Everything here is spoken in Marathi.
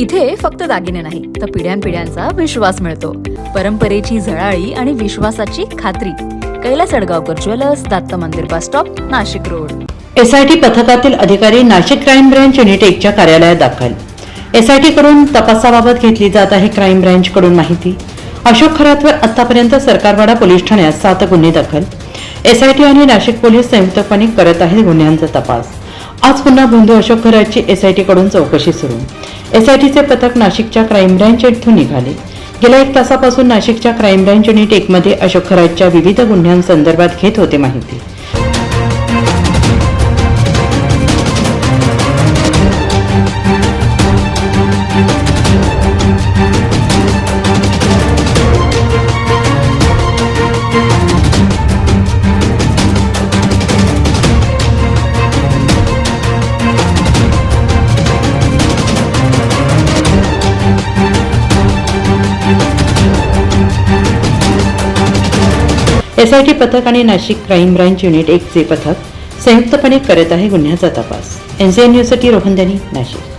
इथे फक्त दागिने नाही तर पिढ्यानपिढ्यांचा विश्वास मिळतो. परंपरेची झळाळी आणि विश्वासाची खात्री. कैलास अडगावकर ज्वेलर्स, दत्त मंदिर bus stop, Nashik road. SIT पथकातील अधिकारी नाशिक क्राईम ब्रँच युनिट 1 च्या कार्यालयात दाखल. एसआयटी कडून तपासाबाबत घेतली जात आहे क्राईम ब्रँच कडून माहिती. अशोक खरातवर आतापर्यंत सरकारवाडा पोलीस ठाण्यात 7 गुन्हे दाखल. एसआयटी आणि नाशिक पोलीस संयुक्तपणे करत आहेत गुन्ह्यांचा तपास. आज पुन्हा बंधू अशोक खरातची एसआयटी कडून चौकशी सुरू. एसआयटीचे पथक नाशिकच्या क्राईम ब्रँच येथून निघाले. गेल्या 1 तासापासून नाशिकच्या क्राईम ब्रँच युनिट 1 मध्ये अशोक खरातच्या विविध गुन्ह्यांसंदर्भात घेत होते माहिती. एसआयटी पथक आणि नाशिक क्राईम ब्रँच युनिट 1 चे पथक संयुक्तपणे करत आहे गुन्ह्याचा तपास. एनसीएन न्यूजसाठी रोहन दनी, नाशिक.